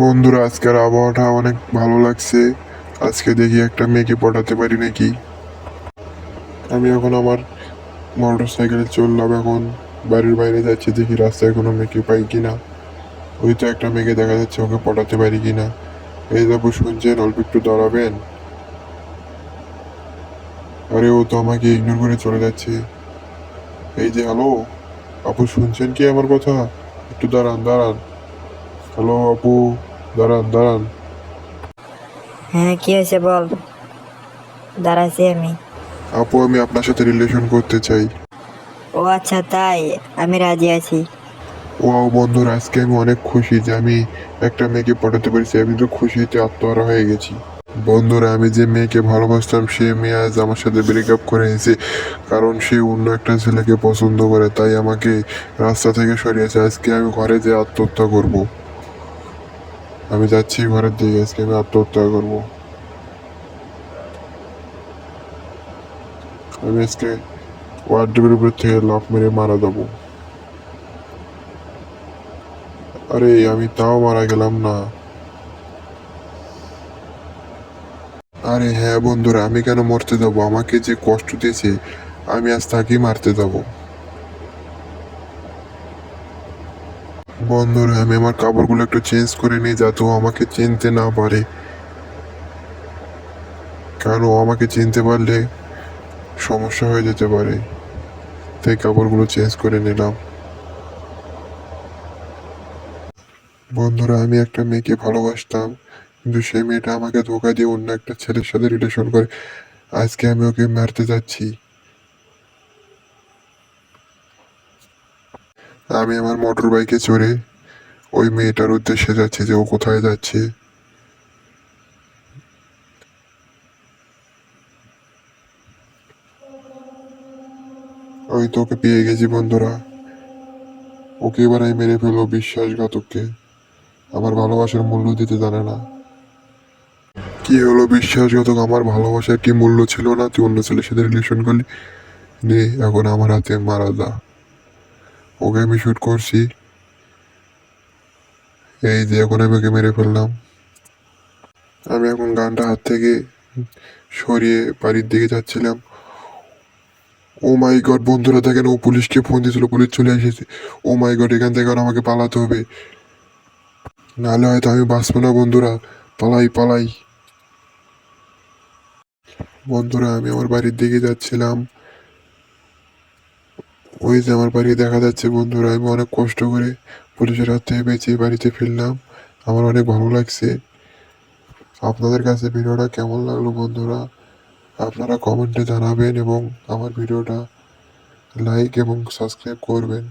বন্ধুরা, আজকের আবহাওয়াটা অনেক ভালো লাগছে। আজকে দেখি একটা মেয়েকে পটাতে পারি নাকি। আমি এখন আমার মোটর সাইকেলে চললাম, এখন বাড়ির বাইরে যাচ্ছি, দেখি রাস্তায় কোনো মেয়েকে পাই কিনা। ওই তো একটা মেয়েকে দেখা যাচ্ছে, ওকে পটাতে পারি কিনা। এই যাবো, শুনছেন? অল্প একটু দাঁড়াবেন। আরে ও তো আমাকে ইগনোর করে চলে যাচ্ছে। এই যে, হ্যালো আপু, শুনছেন কি আমার কথা? একটু দাঁড়ান দাঁড়ান। হ্যালো আপু, দাঁড়ান দাঁড়ান। হ্যাঁ, কি হয়েছে বল। দাঁড়াইছি আমি। আপু, আমি আপনার সাথে রিলেশন করতে চাই। ও আচ্ছা, তাই? আমি রাজি আছি। ওয়াও বন্ধুরা, আজকে আমি অনেক খুশি যে আমি একটা মেয়েকে পটাতে পেরেছি। আমি তো খুশিতে আত্মহারা হয়ে গেছি। বন্ধুরা, আমি যে মেয়েকে ভালোবাসতাম সে মেয়ে আজ আমার সাথে ব্রেকআপ করে নিয়েছে, কারণ সে অন্য একটা ছেলেকে পছন্দ করে, তাই আমাকে রাস্তা থেকে সরিয়েছে। আজকে আমি ঘরে যেয়ে আত্মহত্যা করব। আমি যাচ্ছি ঘরের দিকে, আজকে আমি আত্মহত্যা করব। আমি আজকে ওয়ার্ডের উপর থেকে লাফ মেরে মারা যাবো। আরে আমি তাও মারা গেলাম না। আরে হ্যাঁ বন্ধুরা, আমি কেন মরতে যাবো? আমাকে যে কষ্ট দিয়েছে, আমি আজ তাকেই মারতে যাবো। বন্ধুরা, আমি আমার কাপড়গুলো একটু চেঞ্জ করে নিই, যাতে ও আমাকে চিনতে না পারে। কারণ ও আমাকে চিনতে পারলে সমস্যা হয়ে যেতে পারে, তাই কাপড়গুলো চেঞ্জ করে নিলাম। বন্ধুরা, আমি একটা মেয়েকে ভালোবাসতাম, কিন্তু সেই মেয়েটা আমাকে ধোকা দিয়ে অন্য একটা ছেলের সাথে রিলেশন করে। আজকে আমি ওকে মারতে যাচ্ছি। আমি আমার মোটর বাইকে চড়ে ওই মেয়েটার উদ্দেশ্যে যাচ্ছি, যে ও কোথায় যাচ্ছে। ওই তো ওকে পেয়ে গেছি বন্ধুরা। ওকে এবার আমি মেরে ফেলবো, বিশ্বাসঘাতককে। আমার ভালোবাসার মূল্য দিতে জানে না। কি হলো বিশ্বাসঘাতক? আমার ভালোবাসার কি মূল্য ছিল না? তুই অন্য ছেলের সাথে রিলেশন করলি, নে এখন আমার হাতে মারা যা। ওকে আমি শুট করছি, এই যে এখন আমি ওকে মেরে ফেললাম। আমি এখন গানটা হাত থেকে সরিয়ে বাড়ির দিকে যাচ্ছিলাম। ও মাই গড বন্ধুরা, দেখেন ও পুলিশকে ফোন দিয়েছিল, পুলিশ চলে এসেছে। ও মাই গড, এখান থেকে আর আমাকে পালাতে হবে, নাহলে হয়তো আমি বাঁচবো না। বন্ধুরা, পালাই পালাই। বন্ধুরা, আমি আমার বাড়ির দিকে যাচ্ছিলাম। ওই যে আমার বাড়ি দেখা যাচ্ছে। বন্ধুরা, আমি অনেক কষ্ট করে পুলিশের হাত থেকে বেঁচে বাড়িতে ফিরলাম। আমার অনেক ভালো লাগছে। আপনাদের কাছে ভিডিওটা কেমন লাগলো বন্ধুরা? আপনারা কমেন্টে জানাবেন এবং আমার ভিডিওটা লাইক এবং সাবস্ক্রাইব করবেন।